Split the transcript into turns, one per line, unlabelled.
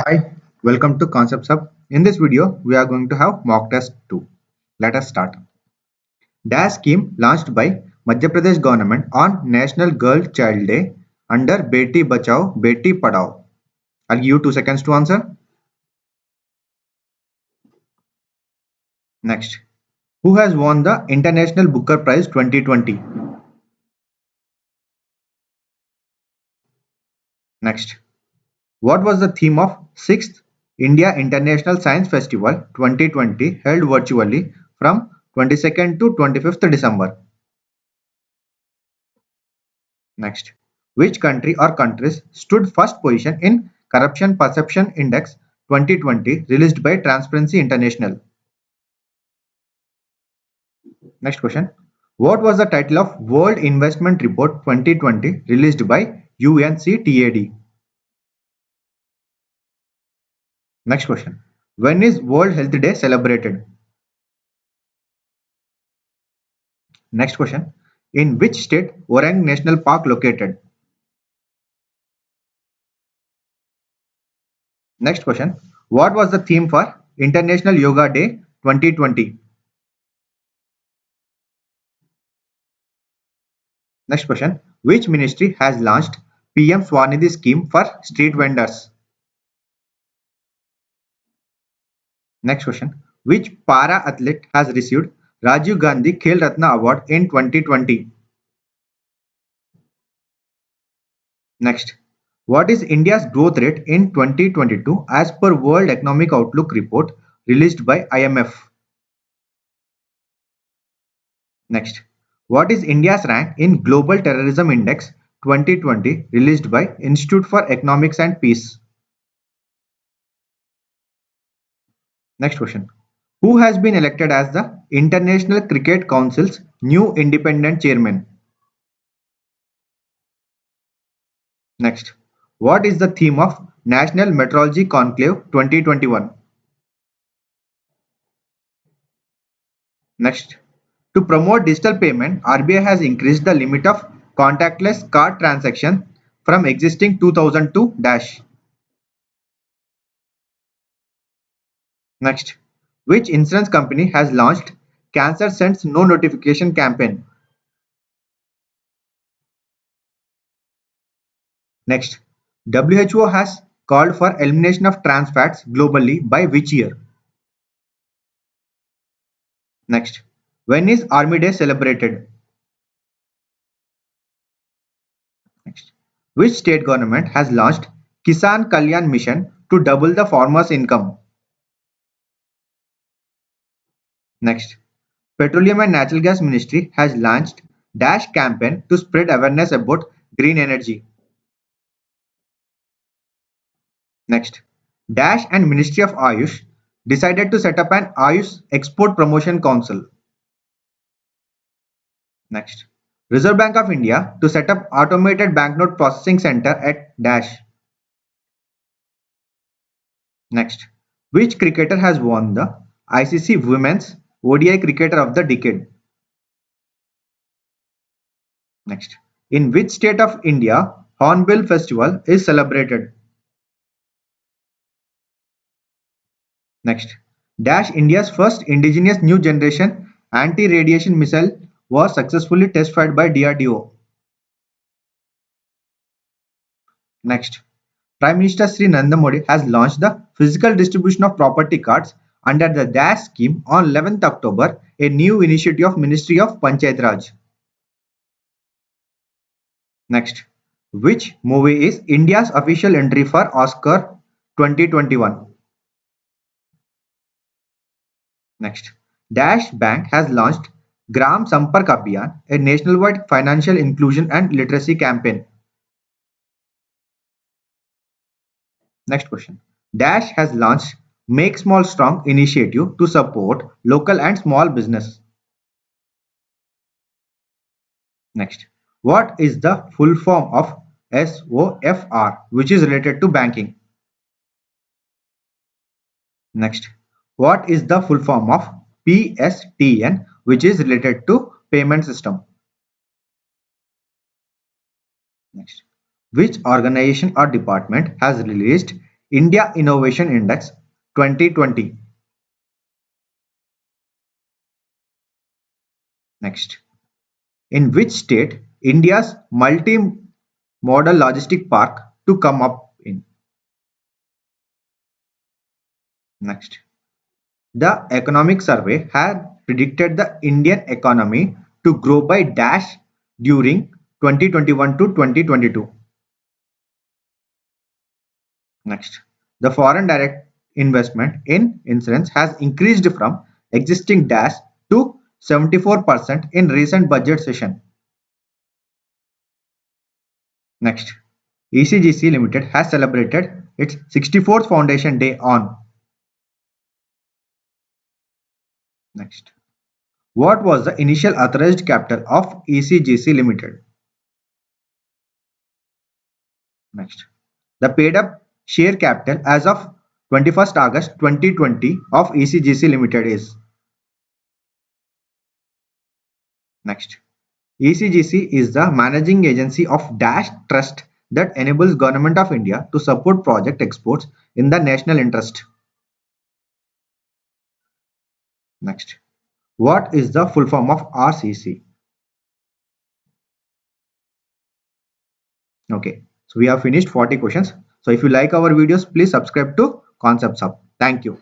Hi, welcome to Concepts Hub. In this video, we are going to have mock test 2. Let us start. DAS scheme launched by Madhya Pradesh government on National Girl Child Day under Beti Bachao, Beti Padhao. I'll give you 2 seconds to answer. Next. Who has won the International Booker Prize 2020? Next. What was the theme of 6th India International Science Festival 2020 held virtually from 22nd to 25th December? Next, which country or countries stood first position in Corruption Perception Index 2020 released by Transparency International? Next question. What was the title of World Investment Report 2020 released by UNCTAD? Next question. When is World Health Day celebrated? Next question. In which state Orang National Park located? Next question. What was the theme for International Yoga Day 2020? Next question. Which ministry has launched PM Swanidhi scheme for street vendors? Next question. Which para athlete has received Rajiv Gandhi Khel Ratna Award in 2020? Next. What is India's growth rate in 2022 as per World Economic Outlook report released by IMF? Next. What is India's rank in Global Terrorism Index 2020 released by Institute for Economics and Peace? Next question. Who has been elected as the International Cricket Council's new independent chairman? Next. What is the theme of National Metrology Conclave 2021? Next. To promote digital payment, RBI has increased the limit of contactless card transaction from existing 2000 to dash. Next. Which insurance company has launched Cancer Sends No Notification campaign? Next. WHO has called for elimination of trans fats globally by which year? Next. When is Army Day celebrated? Next. Which state government has launched Kisan Kalyan Mission to double the farmers' income? Next. Petroleum and Natural Gas Ministry has launched Dash campaign to spread awareness about green energy. Next. Dash and Ministry of Ayush decided to set up an Ayush Export Promotion Council. Next. Reserve Bank of India to set up automated banknote processing center at Dash. Next. Which cricketer has won the ICC Women's ODI Cricketer of the Decade? Next. In which state of India Hornbill Festival is celebrated? Next. Dash India's first indigenous new generation anti-radiation missile was successfully test fired by DRDO. Next. Prime Minister Sri Narendra Modi has launched the physical distribution of property cards under the Dash scheme on 11th October, a new initiative of Ministry of Panchayat Raj. Next. Which movie is India's official entry for Oscar 2021? Next. Dash Bank has launched Gram Sampark Abhiyan, a nationwide financial inclusion and literacy campaign. Next question. Dash has launched Make Small Strong initiative to support local and small business. Next. What is the full form of SOFR, which is related to banking? Next. What is the full form of PSTN, which is related to payment system? Next. Which organization or department has released India Innovation Index 2020. Next, in which state India's multi-modal logistic park to come up in? Next, the Economic Survey had predicted the Indian economy to grow by dash during 2021 to 2022. Next, the foreign direct investment in insurance has increased from existing dash to 74% in recent budget session. Next, ECGC Limited has celebrated its 64th Foundation Day on. Next, what was the initial authorized capital of ECGC Limited? Next, the paid up share capital as of 21st August 2020 of ECGC Limited is. Next, ECGC is the managing agency of Dash Trust that enables Government of India to support project exports in the national interest. Next, what is the full form of RCC? Okay, so we have finished 40 questions. So if you like our videos, please subscribe to Concepts Hub. Thank you.